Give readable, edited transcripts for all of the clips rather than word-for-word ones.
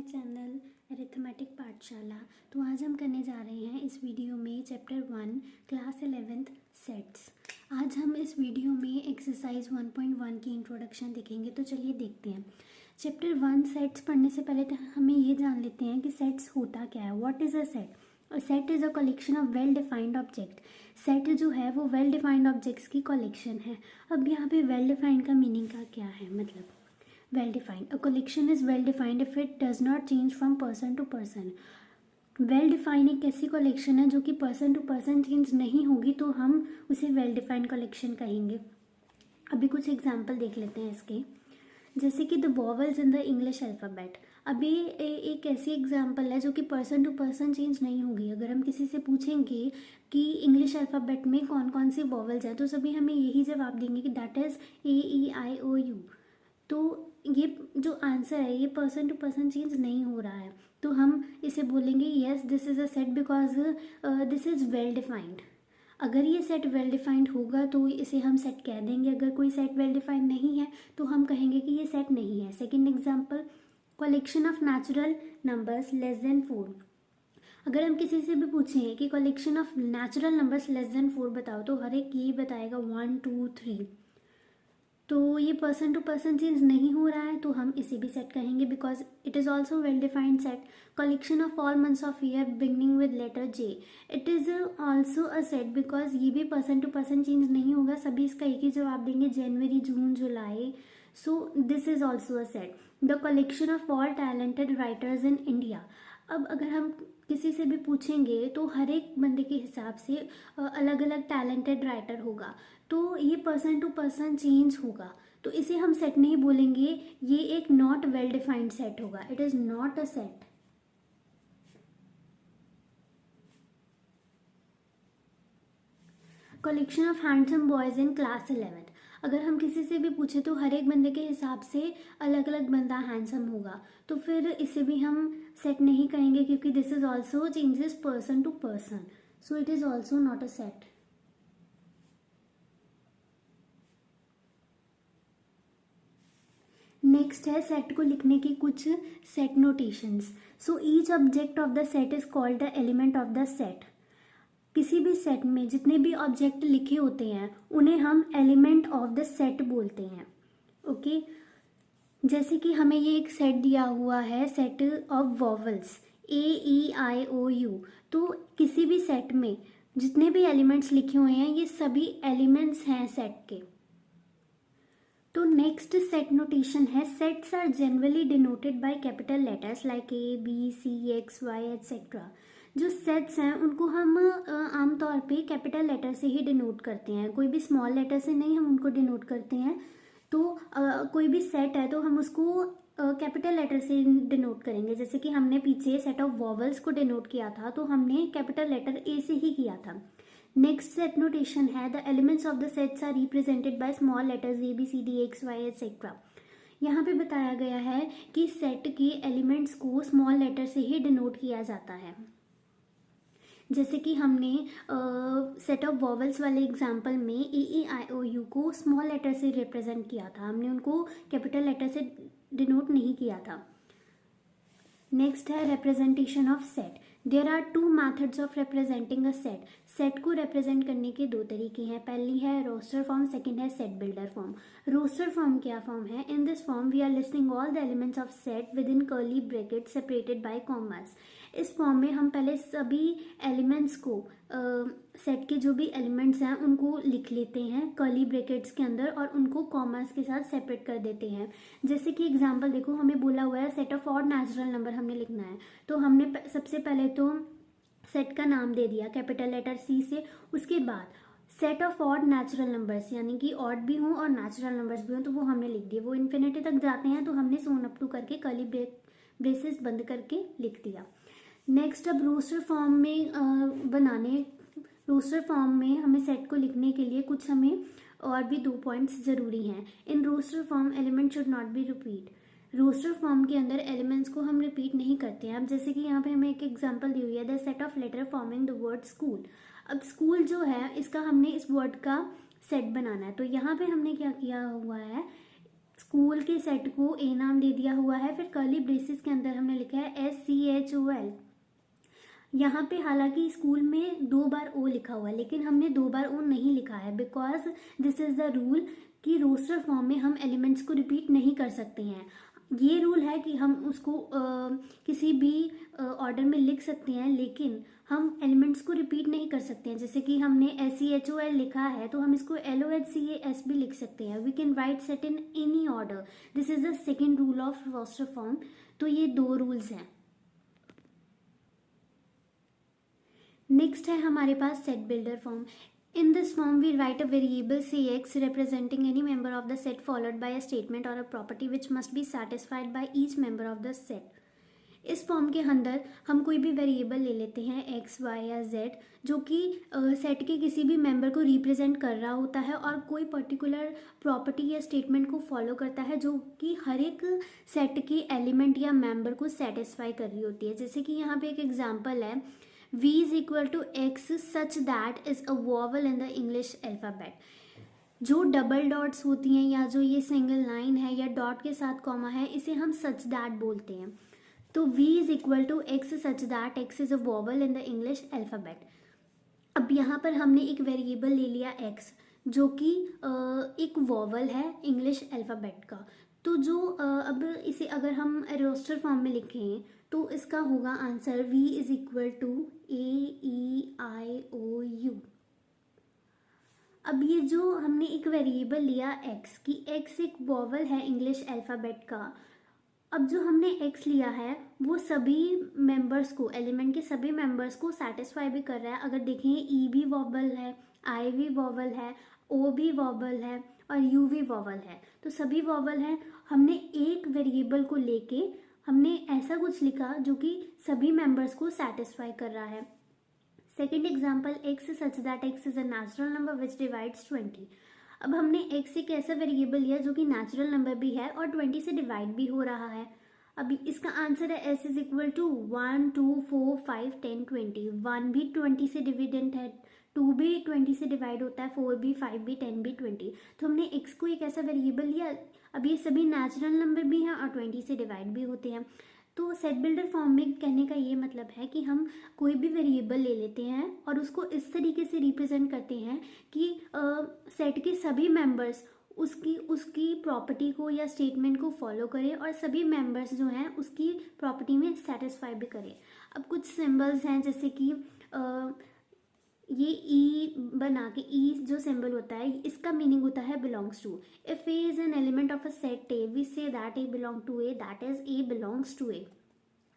Channel arithmetic पाठशाला। तो आज हम करने जा रहे हैं इस वीडियो में चैप्टर 1 क्लास 11th सेट्स। आज हम इस वीडियो में एक्सरसाइज 1.1 की इंट्रोडक्शन देखेंगे। तो चलिए देखते हैं। चैप्टर 1 सेट्स पढ़ने से पहले तो हमें ये जान लेते हैं कि सेट्स होता क्या है। What is a set? A set is a collection of well defined object. Set जो है वो वेल डिफाइंड ऑब्जेक्ट्स की कलेक्शन है। अब यहाँ पे वेल डिफाइंड का मीनिंग का क्या है, मतलब well defined, a collection is well defined if it does not change from person to person. well defined एक ऐसी कलेक्शन है जो कि पर्सन टू पर्सन चेंज नहीं होगी, तो हम उसे well defined कलेक्शन कहेंगे। अभी कुछ एग्जांपल देख लेते हैं इसके, जैसे कि the vowels in the English alphabet. अभी एक ऐसी एग्जांपल है जो कि पर्सन टू पर्सन चेंज नहीं होगी। अगर हम किसी से पूछेंगे कि इंग्लिश अल्फ़ाबेट में कौन कौन सी वॉवल्स हैं, तो सभी हमें यही जवाब देंगे कि दैट इज़ AEIOU। तो ये जो आंसर है ये पर्सन टू पर्सन चेंज नहीं हो रहा है, तो हम इसे बोलेंगे yes this is a set because this is well defined. अगर ये सेट वेल डिफाइंड होगा तो इसे हम सेट कह देंगे। अगर कोई सेट वेल डिफाइंड नहीं है तो हम कहेंगे कि ये सेट नहीं है। Second example, collection of natural numbers less than 4। अगर हम किसी से भी पूछें कि collection of natural numbers less than 4 बताओ, तो हर एक यही बताएगा 1 2 3। तो ये पर्सन टू पर्सन चेंज नहीं हो रहा है, तो हम इसे भी सेट कहेंगे because it is also well defined set. Collection of all months of year beginning with letter J, it is also a set because ये भी पर्सन टू पर्सन चेंज नहीं होगा। सभी इसका एक ही जवाब देंगे, जनवरी जून जुलाई। So this is also a set. The collection of all talented writers in India. अब अगर हम किसी से भी पूछेंगे तो हर एक बंदे के हिसाब से अलग अलग टैलेंटेड राइटर होगा, तो ये पर्सन टू पर्सन चेंज होगा, तो इसे हम सेट नहीं बोलेंगे। ये एक नॉट वेल डिफाइंड सेट होगा। It is not a set. Collection of handsome boys in class 11th। अगर हम किसी से भी पूछे तो हर एक बंदे के हिसाब से अलग अलग बंदा हैंडसम होगा, तो फिर इसे भी हम सेट नहीं कहेंगे क्योंकि this is also changes person to person, so it is also not a set. Next है सेट को लिखने की कुछ set notations. So each object of the set is called the element of the set. किसी भी set में जितने भी ऑब्जेक्ट लिखे होते हैं उन्हें हम एलिमेंट ऑफ द सेट बोलते हैं। ओके, जैसे कि हमें ये एक सेट दिया हुआ है, सेट ऑफ वॉवल्स AEIOU। तो किसी भी सेट में जितने भी एलिमेंट्स लिखे हुए हैं ये सभी एलिमेंट्स हैं सेट के। तो नेक्स्ट सेट नोटेशन है, sets are generally denoted by capital letters like A B C X Y etcetera. जो सेट्स हैं उनको हम आमतौर पे कैपिटल लेटर से ही डिनोट करते हैं, कोई भी स्मॉल लेटर से नहीं हम उनको डिनोट करते हैं। तो कोई भी सेट है तो हम उसको कैपिटल लेटर से डिनोट करेंगे। जैसे कि हमने पीछे सेट ऑफ वॉवल्स को डिनोट किया था तो हमने कैपिटल लेटर A से ही किया था। नेक्स्ट सेट नोटेशन है, the elements of the sets are represented by small letters ABCD X Y etcetera. यहाँ पे बताया गया है कि सेट के एलिमेंट्स को स्मॉल लेटर से ही डिनोट किया जाता है। जैसे कि हमने सेट ऑफ वॉवल्स वाले एग्जाम्पल में AEIOU को स्मॉल लेटर से रिप्रेजेंट किया था, हमने उनको कैपिटल लेटर से डिनोट नहीं किया था। नेक्स्ट है representation of set. There are 2 methods of representing a set. Set को रिप्रेजेंट करने के 2 तरीके हैं। पहली है रोस्टर फॉर्म, सेकंड है set builder form. Roster form क्या फॉर्म है? In this form we are listing all the elements of set within curly bracket separated by commas. इस फॉर्म में हम पहले सभी एलिमेंट्स को सेट के जो भी एलिमेंट्स हैं उनको लिख लेते हैं कर्ली ब्रैकेट्स के अंदर और उनको कॉमास के साथ सेपरेट कर देते हैं। जैसे कि एग्जांपल देखो, हमें बोला हुआ है set of odd natural number हमने लिखना है, तो हमने सबसे पहले तो सेट का नाम दे दिया कैपिटल लेटर C से। उसके बाद set of odd natural numbers, यानी कि ऑड भी हों और नेचुरल नंबर्स भी हों, तो वो हमने लिख दिए। वो इन्फिनिटी तक जाते हैं तो हमने सोन अप टू करके कर्ली ब्रेसेस बंद करके लिख दिया। नेक्स्ट, अब रोस्टर फॉर्म में रोस्टर फॉर्म में हमें सेट को लिखने के लिए कुछ हमें और भी 2 पॉइंट्स ज़रूरी हैं। In roster form element should not be repeat. Roster form के अंदर एलिमेंट्स को हम रिपीट नहीं करते हैं। अब जैसे कि यहाँ पे हमें एक एग्जांपल दी हुई है, the set of letter forming the word school. अब स्कूल जो है इसका हमने इस वर्ड का सेट बनाना है, तो यहाँ पे हमने क्या किया हुआ है, स्कूल के सेट को ए नाम दे दिया हुआ है, फिर कर्ली ब्रेसेस के अंदर हमने लिखा है SCHOL। यहाँ पे हालांकि स्कूल में 2 बार ओ लिखा हुआ है, लेकिन हमने 2 बार ओ नहीं लिखा है, because this is the rule कि रोस्टर फॉर्म में हम एलिमेंट्स को रिपीट नहीं कर सकते हैं। ये रूल है कि हम उसको किसी भी ऑर्डर में लिख सकते हैं, लेकिन हम एलिमेंट्स को रिपीट नहीं कर सकते हैं। जैसे कि हमने SCHOL लिखा है तो हम इसको LOHCAS भी लिख सकते हैं। We can write set in any order. This is the second rule of roster form. तो ये 2 रूल्स हैं। नेक्स्ट है हमारे पास set builder form. In this form, we write a variable Cx representing any member of the set followed by a statement or a property which must be satisfied by each member of the set. इस form के अंदर हम कोई भी variable ले लेते हैं x, y या z जो कि सेट के किसी भी मेंबर को रिप्रेजेंट कर रहा होता है और कोई पर्टिकुलर प्रॉपर्टी या स्टेटमेंट को फॉलो करता है जो कि हर एक सेट के एलिमेंट या मेंबर को सेटिस्फाई कर रही होती है। जैसे कि यहाँ पे एक एग्जाम्पल है, v is equal to x such that is a vowel in the English alphabet। जो डबल डॉट्स होती हैं या जो ये सिंगल लाइन है या डॉट के साथ कॉमा है, इसे हम सच दैट बोलते हैं। तो v is equal to x such that x is a vowel in the English alphabet। अब यहाँ पर हमने एक वेरिएबल ले लिया x जो कि एक वॉवल है इंग्लिश अल्फ़ाबेट का। तो जो अब इसे अगर हम रोस्टर फॉर्म में लिखें तो इसका होगा answer v is equal to AEIOU। अब ये जो हमने एक वेरिएबल लिया x की, x एक वॉवल है इंग्लिश अल्फ़ाबेट का। अब जो हमने x लिया है वो सभी मेंबर्स को, एलिमेंट के सभी मेंबर्स को सेटिस्फाई भी कर रहा है। अगर देखें E भी वॉवल है, I भी वॉवल है, O भी वॉवल है और U भी वॉवल है, तो सभी वॉवल हैं। हमने एक वेरिएबल को लेके हमने ऐसा कुछ लिखा जो कि सभी मेंबर्स को सेटिस्फाई कर रहा है। Second example, x such that x is a natural number which divides 20। अब हमने x एक ऐसा वेरिएबल लिया जो कि नेचुरल नंबर भी है और 20 से डिवाइड भी हो रहा है। अभी इसका आंसर है s इज इक्वल टू 1, 2, 4, 5, 10, 20। 1 भी 20 से डिविडेंट है, 2 भी 20 से डिवाइड होता है, 4 भी, 5 भी, 10 भी, 20। तो हमने x को एक ऐसा वेरिएबल लिया। अब ये सभी नेचुरल नंबर भी हैं और 20 से डिवाइड भी होते हैं। तो सेट बिल्डर फॉर्म में कहने का ये मतलब है कि हम कोई भी वेरिएबल ले लेते हैं और उसको इस तरीके से रिप्रेजेंट करते हैं कि सेट के सभी मेंबर्स उसकी प्रॉपर्टी को या स्टेटमेंट को फॉलो करें और सभी मेंबर्स जो हैं उसकी प्रॉपर्टी में सेटिस्फाई भी करें। अब कुछ सिंबल्स हैं, जैसे कि ये ई बना के, ई जो सिंबल होता है इसका मीनिंग होता है belongs to. If A is an element of a set A, we say that a belong to A, that is a belongs to A.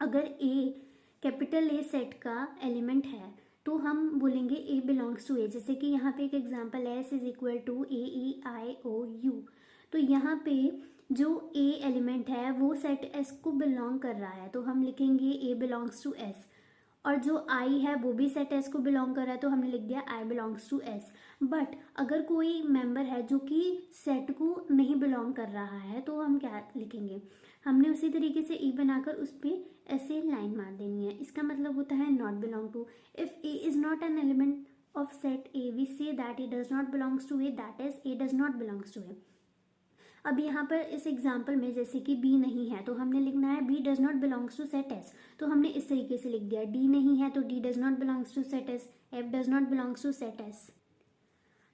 अगर ए कैपिटल ए सेट का एलिमेंट है तो हम बोलेंगे ए बिलोंग्स टू ए। जैसे कि यहाँ पे एक एग्जांपल है, S is equal to AEIOU। तो यहाँ पे जो ए एलिमेंट है वो सेट एस को बिलोंग कर रहा है, तो हम लिखेंगे ए बिलोंग्स टू एस। और जो आई है वो भी सेट एस को बिलोंग कर रहा है, तो हमने लिख दिया आई बिलोंग्स टू एस। बट अगर कोई मेंबर है जो कि सेट को नहीं बिलोंग कर रहा है तो हम क्या लिखेंगे, हमने उसी तरीके से ई बनाकर उस पर ऐसे लाइन मार देनी है। इसका मतलब होता है not belong to. If A is not an element of set A, we say that A does not belongs to A, that is A does not belongs to A. अब यहाँ पर इस एग्जाम्पल में जैसे कि बी नहीं है तो हमने लिखना है B does not belongs to set S, तो हमने इस तरीके से लिख दिया। डी नहीं है तो D does not belongs to set S, F does not belongs to set S.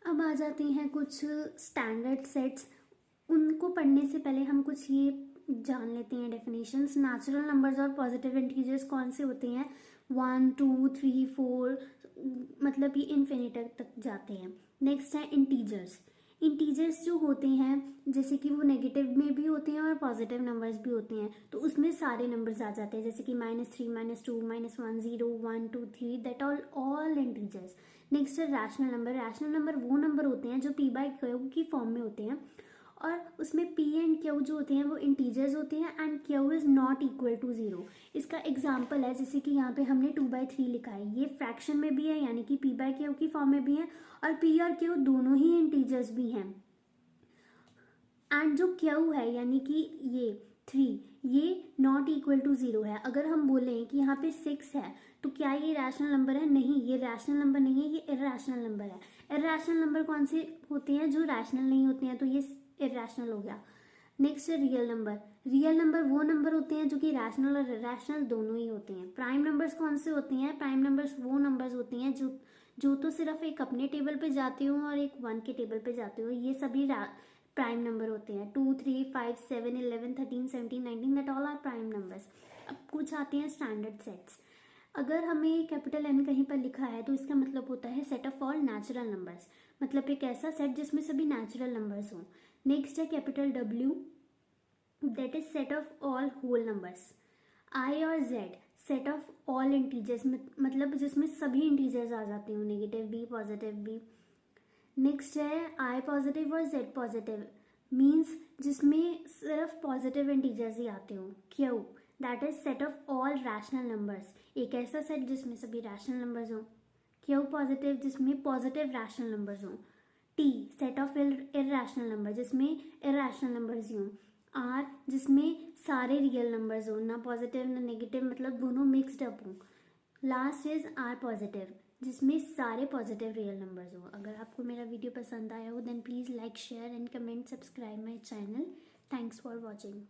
अब आ जाते हैं कुछ स्टैंडर्ड सेट्स। उनको पढ़ने से पहले हम कुछ ये जान लेते हैं डेफिनेशंस। नेचुरल नंबर्स और पॉजिटिव इंटीजर्स कौन से होते हैं, 1, 2, 3, 4, मतलब ये इन्फिनिटी तक जाते हैं। नेक्स्ट है इंटीजर्स। इंटीजर्स जो होते हैं जैसे कि वो नेगेटिव में भी होते हैं और पॉजिटिव नंबर्स भी होते हैं, तो उसमें सारे नंबर्स आ जाते हैं, जैसे कि -3, -2, -1, 0, 1, 2, 3, दैट ऑल इंटीजर्स। नेक्स्ट है रैशनल नंबर। रैशनल नंबर वो नंबर होते हैं जो p/q की फॉर्म में होते हैं और उसमें p एंड q जो होते हैं वो इंटीजर्स होते हैं and q is not equal to 0। इसका एग्जाम्पल है जैसे कि यहाँ पे हमने 2/3 लिखा है, ये फ्रैक्शन में भी है यानी कि p/q की फॉर्म में भी है और p और q दोनों ही इंटीजर्स भी हैं। एंड जो q है यानी कि ये 3, ये नॉट इक्वल टू 0 है। अगर हम बोलें कि यहाँ पे 6 है तो क्या ये रैशनल नंबर है? नहीं, ये रैशनल नंबर नहीं है, ये इरैशनल नंबर है। इरैशनल नंबर कौन से होते हैं? जो रैशनल नहीं होते हैं, तो ये इरैशनल हो गया। नेक्स्ट है रियल नंबर। रियल नंबर वो नंबर होते हैं जो कि रैशनल और इरेशनल दोनों ही होते हैं। प्राइम नंबर्स कौन से होते हैं? प्राइम नंबर्स वो नंबर्स होते हैं जो तो सिर्फ एक अपने टेबल पे जाते हो और एक 1 के टेबल पे जाते हो, ये सभी प्राइम नंबर होते हैं। 2, 3, 5, 7, 11, 13, 17, 19 that all are prime numbers. अब कुछ आते हैं स्टैंडर्ड सेट्स। अगर हमें कैपिटल N कहीं पर लिखा है तो इसका मतलब होता है set of all natural numbers, मतलब एक ऐसा सेट जिसमें सभी नेचुरल नंबर्स हों। नेक्स्ट है capital W, that is set of all whole numbers. I और Z, set of all integers, मतलब जिसमें सभी इंटीजर्स आ जाते हो, नेगेटिव भी पॉजिटिव भी। नेक्स्ट है I पॉजिटिव और Z पॉजिटिव, मीन्स जिसमें सिर्फ पॉजिटिव इंटीजर्स ही आते हो। Q, that is set of all rational numbers, एक ऐसा सेट जिसमें सभी रैशनल नंबर्स हों। Q पॉजिटिव, जिसमें पॉजिटिव रैशनल नंबर्स हों। T, set of irrational number, जिसमें इरैशनल नंबर्स ही हों। R, जिसमें सारे रियल नंबर्स हो, ना पॉजिटिव ना नेगेटिव, मतलब दोनों मिक्सड अप हो। लास्ट इज R पॉजिटिव, जिसमें सारे पॉजिटिव रियल नंबर्स हो। अगर आपको मेरा वीडियो पसंद आया हो then please like, share and comment, subscribe my channel. Thanks for watching.